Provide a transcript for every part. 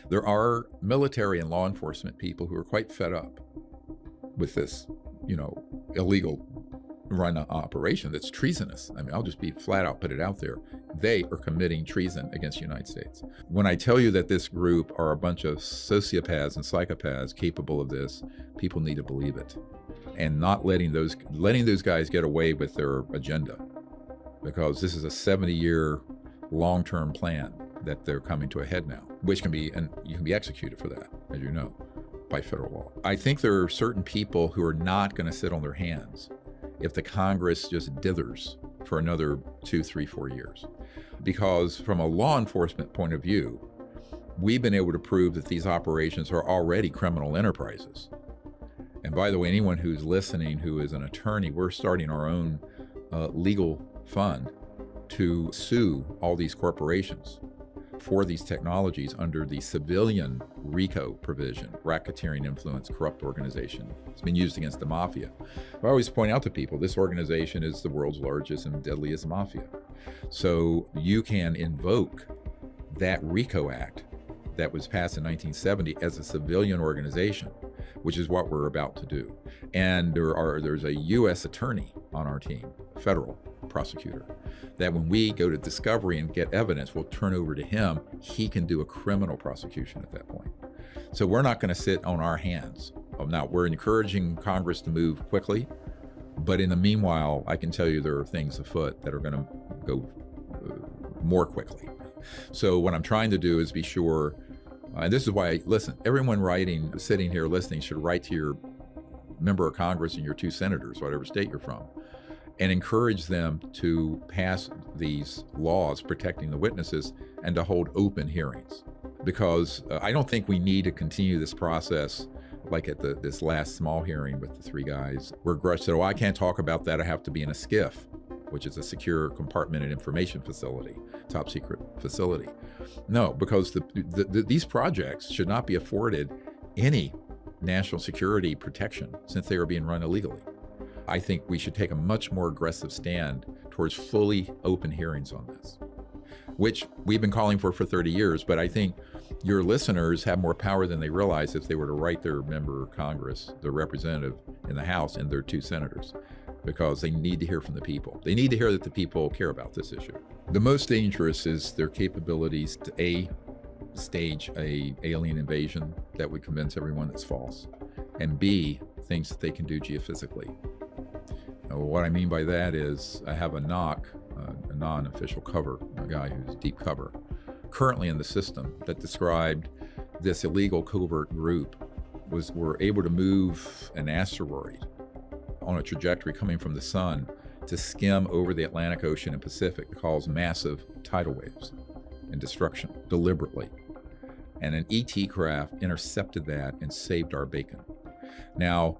There are military and law enforcement people who are quite fed up with this, illegal run operation that's treasonous. I mean, I'll just be flat out put it out there. They are committing treason against the United States. When I tell you that this group are a bunch of sociopaths and psychopaths capable of this, people need to believe it. And not letting those guys get away with their agenda, because this is a 70-year long-term plan that they're coming to a head now, which can be, and you can be executed for that, as you know, by federal law. I think there are certain people who are not going to sit on their hands if the Congress just dithers for another 2, 3, 4 years. Because from a law enforcement point of view, we've been able to prove that these operations are already criminal enterprises. And by the way, anyone who's listening who is an attorney, we're starting our own legal fund to sue all these corporations for these technologies under the civilian RICO provision, racketeering, influence, corrupt organization. It's been used against the mafia. I always point out to people, this organization is the world's largest and deadliest mafia. So you can invoke that RICO Act that was passed in 1970 as a civilian organization, which is what we're about to do. And there's a U.S. attorney on our team, a federal prosecutor, that when we go to discovery and get evidence, we'll turn over to him. He can do a criminal prosecution at that point. So we're not going to sit on our hands. Now, we're encouraging Congress to move quickly, but in the meanwhile, I can tell you there are things afoot that are going to go more quickly. So what I'm trying to do is be sure, and this is why, listen, everyone sitting here listening should write to your member of Congress and your 2 senators, whatever state you're from, and encourage them to pass these laws protecting the witnesses and to hold open hearings. Because I don't think we need to continue this process like at this last small hearing with the 3 guys, where Grush said, oh, I can't talk about that, I have to be in a SCIF, which is a secure compartmented information facility, top secret facility. No, because these projects should not be afforded any national security protection since they are being run illegally. I think we should take a much more aggressive stand towards fully open hearings on this, which we've been calling for 30 years, but I think your listeners have more power than they realize if they were to write their member of Congress, their representative in the House, and their 2 senators, because they need to hear from the people. They need to hear that the people care about this issue. The most dangerous is their capabilities to stage a alien invasion that would convince everyone that's false, and B, things that they can do geophysically. Now, what I mean by that is I have a NOC, a non-official cover, a guy who's deep cover, currently in the system that described this illegal covert group were able to move an asteroid on a trajectory coming from the sun to skim over the Atlantic Ocean and Pacific to cause massive tidal waves and destruction deliberately. And an ET craft intercepted that and saved our bacon. Now,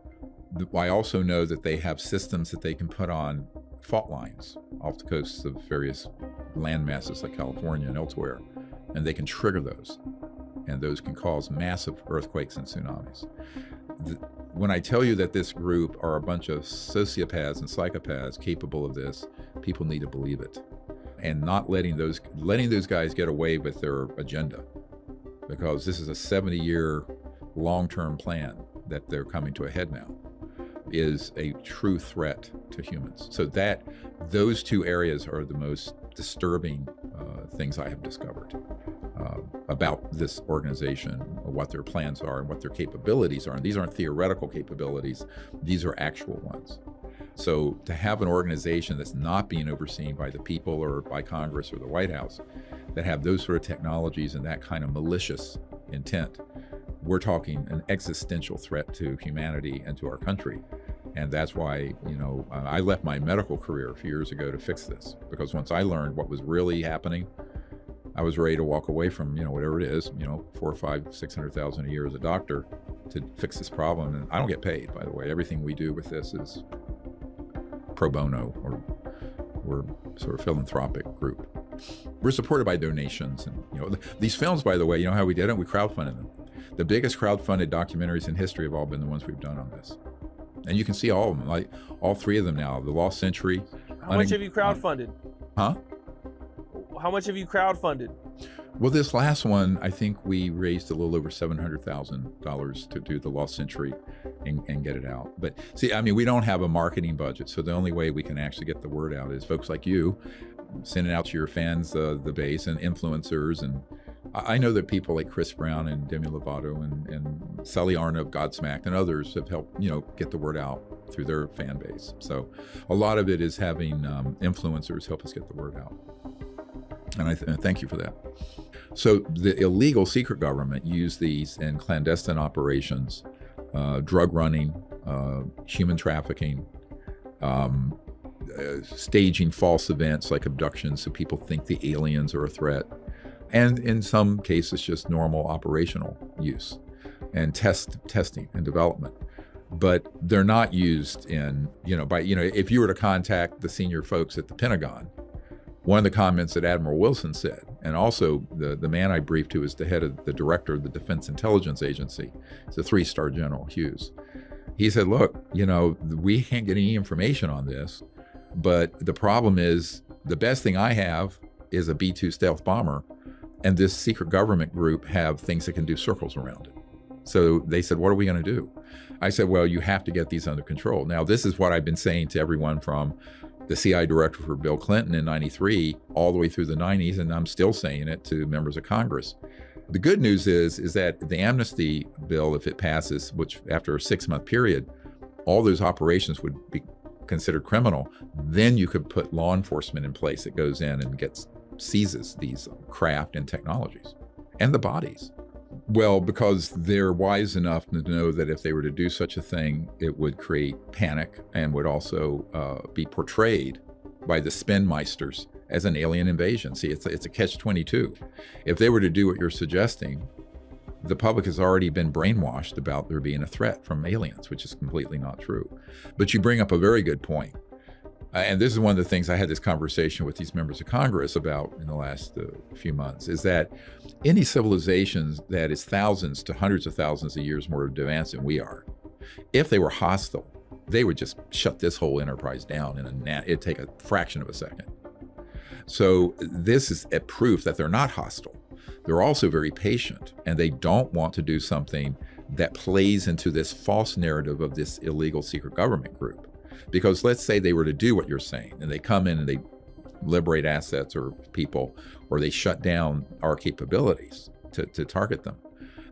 I also know that they have systems that they can put on fault lines off the coasts of various land masses like California and elsewhere, and they can trigger those, and those can cause massive earthquakes and tsunamis. When I tell you that this group are a bunch of sociopaths and psychopaths capable of this, people need to believe it, and not letting those guys get away with their agenda, because this is a 70-year long-term plan that they're coming to a head now, is a true threat to humans. So those 2 areas are the most disturbing things I have discovered about this organization, what their plans are and what their capabilities are. And these aren't theoretical capabilities, these are actual ones. So to have an organization that's not being overseen by the people or by Congress or the White House, that have those sort of technologies and that kind of malicious intent, we're talking an existential threat to humanity and to our country. And that's why, I left my medical career a few years ago to fix this, because once I learned what was really happening, I was ready to walk away from, whatever it is, 400, 500, 600,000 a year as a doctor to fix this problem. And I don't get paid, by the way. Everything we do with this is pro bono, or we're sort of philanthropic group. We're supported by donations. And, these films, by the way, you know how we did it? We crowdfunded them. The biggest crowdfunded documentaries in history have all been the ones we've done on this. And you can see all of them, like all 3 of them now, The Lost Century. How much have you crowdfunded? Huh? How much have you crowdfunded? Well, this last one, I think we raised a little over $700,000 to do the Lost Century and get it out. But see, I mean, we don't have a marketing budget, so the only way we can actually get the word out is folks like you sending out to your fans, the base, and influencers. And I know that people like Chris Brown and Demi Lovato and Sally Arna of Godsmacked and others have helped, get the word out through their fan base. So a lot of it is having influencers help us get the word out. And I thank you for that. So the illegal secret government used these in clandestine operations, drug running, human trafficking, staging false events like abductions so people think the aliens are a threat, and in some cases just normal operational use and testing and development. But they're not used in, if you were to contact the senior folks at the Pentagon, one of the comments that Admiral Wilson said, and also the man I briefed who is the head of the director of the Defense Intelligence Agency, he's a 3-star General Hughes. He said, look, we can't get any information on this, but the problem is the best thing I have is a B-2 stealth bomber, and this secret government group have things that can do circles around it. So they said, what are we going to do? I said, well, you have to get these under control. Now, this is what I've been saying to everyone from the CIA director for Bill Clinton in 93 all the way through the 90s, and I'm still saying it to members of Congress. The good news is that the amnesty bill, if it passes, which after a 6-month period, all those operations would be considered criminal, then you could put law enforcement in place that goes in and seizes these craft and technologies and the bodies. Well, because they're wise enough to know that if they were to do such a thing, it would create panic and would also be portrayed by the spinmeisters as an alien invasion. See, it's a catch-22. If they were to do what you're suggesting, the public has already been brainwashed about there being a threat from aliens, which is completely not true. But you bring up a very good point. And this is one of the things I had this conversation with these members of Congress about in the last few months, is that any civilizations that is thousands to hundreds of thousands of years more advanced than we are, if they were hostile, they would just shut this whole enterprise down it'd take a fraction of a second. So this is a proof that they're not hostile. They're also very patient, and they don't want to do something that plays into this false narrative of this illegal secret government group. Because let's say they were to do what you're saying, and they come in and they liberate assets or people, or they shut down our capabilities to target them.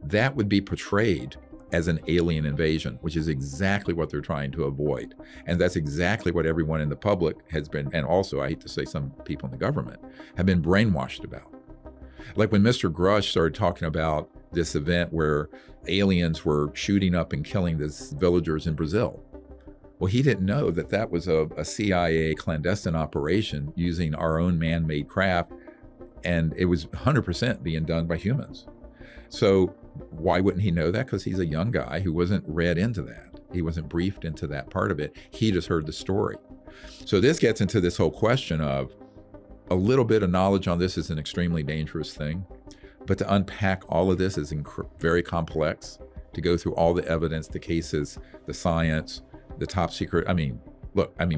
That would be portrayed as an alien invasion, which is exactly what they're trying to avoid. And that's exactly what everyone in the public has been, and also, I hate to say, some people in the government have been brainwashed about. Like when Mr. Grush started talking about this event where aliens were shooting up and killing these villagers in Brazil. Well, he didn't know that that was a CIA clandestine operation using our own man-made craft, and it was 100% being done by humans. So why wouldn't he know that? Because he's a young guy who wasn't read into that. He wasn't briefed into that part of it. He just heard the story. So this gets into this whole question of a little bit of knowledge on this is an extremely dangerous thing, but to unpack all of this is very complex, to go through all the evidence, the cases, the science, the top secret.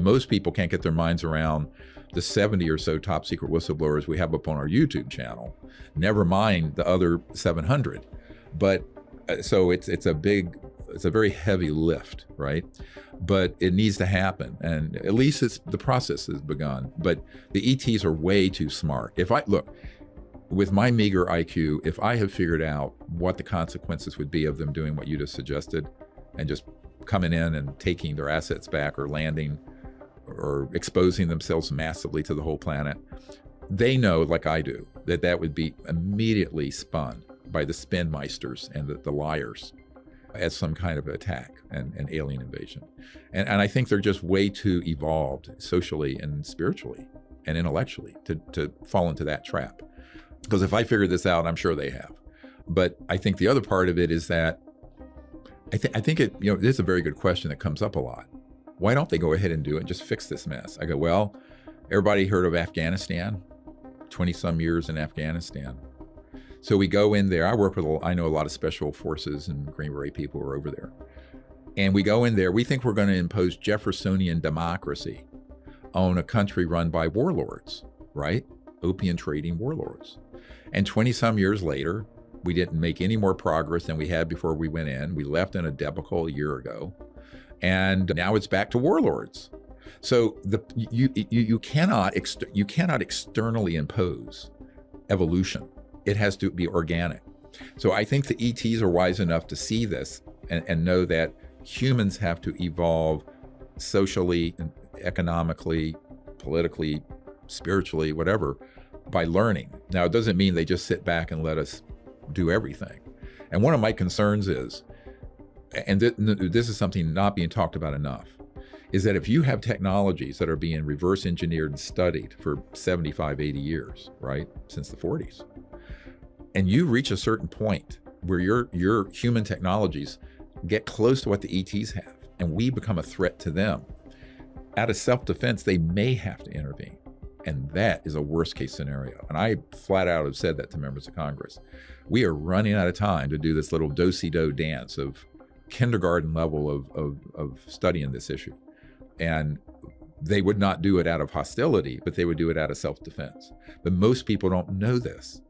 Most people can't get their minds around the 70 or so top secret whistleblowers we have up on our YouTube channel, never mind the other 700. But so it's a very heavy lift, right? But it needs to happen, and at least the process has begun. But the ETs are way too smart. With my meager IQ, if I have figured out what the consequences would be of them doing what you just suggested, and just coming in and taking their assets back, or landing, or exposing themselves massively to the whole planet, they know, like I do, that would be immediately spun by the spinmeisters and the liars as some kind of attack and alien invasion. And I think they're just way too evolved socially and spiritually and intellectually to fall into that trap. Because if I figured this out, I'm sure they have. But I think the other part of it is that I think it, this is a very good question that comes up a lot. Why don't they go ahead and do it and just fix this mess? I go, well, everybody heard of Afghanistan? 20-some years in Afghanistan. So we go in there. I know a lot of special forces and Green Beret people who are over there. And we go in there. We think we're going to impose Jeffersonian democracy on a country run by warlords, right? Opium trading warlords. And 20 some years later, we didn't make any more progress than we had before we went in. We left in a debacle a year ago, and now it's back to warlords. So you cannot externally impose evolution. It has to be organic. So I think the ETs are wise enough to see this and know that humans have to evolve socially, economically, politically, spiritually, whatever, by learning. Now, it doesn't mean they just sit back and let us do everything. And one of my concerns is, and this is something not being talked about enough, is that if you have technologies that are being reverse engineered and studied for 75, 80 years, right, since the 40s, and you reach a certain point where your human technologies get close to what the ETs have, and we become a threat to them, out of self-defense, they may have to intervene. And that is a worst case scenario. And I flat out have said that to members of Congress. We are running out of time to do this little do-si-do dance of kindergarten level of studying this issue. And they would not do it out of hostility, but they would do it out of self-defense. But most people don't know this.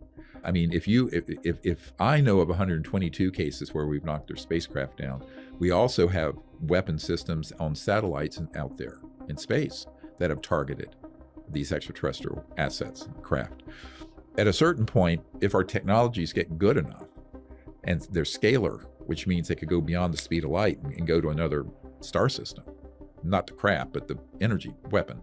I mean, if I know of 122 cases where we've knocked their spacecraft down, we also have weapon systems on satellites out there in space that have targeted these extraterrestrial assets, craft. At a certain point, if our technologies get good enough, and they're scalar, which means they could go beyond the speed of light and go to another star system, not the craft, but the energy weapon,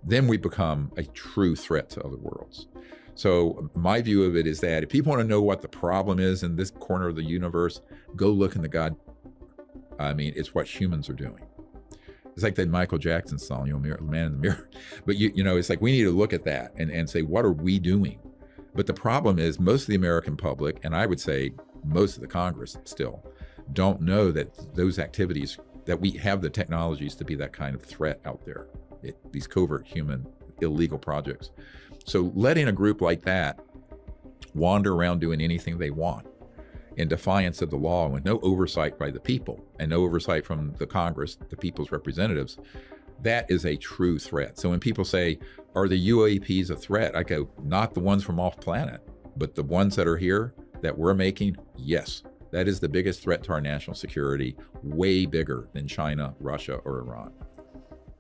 then we become a true threat to other worlds. So my view of it is that if people want to know what the problem is in this corner of the universe, go look in the God. I mean, it's what humans are doing. It's like that Michael Jackson song, Man in the Mirror. But it's like we need to look at that and say, what are we doing? But the problem is most of the American public, and I would say most of the Congress still, don't know that those activities, that we have the technologies to be that kind of threat out there, these covert human illegal projects. So letting a group like that wander around doing anything they want in defiance of the law and with no oversight by the people and no oversight from the Congress, the people's representatives, that is a true threat. So when people say, are the UAPs a threat? I go, not the ones from off planet, but the ones that are here that we're making, yes. That is the biggest threat to our national security, way bigger than China, Russia, or Iran.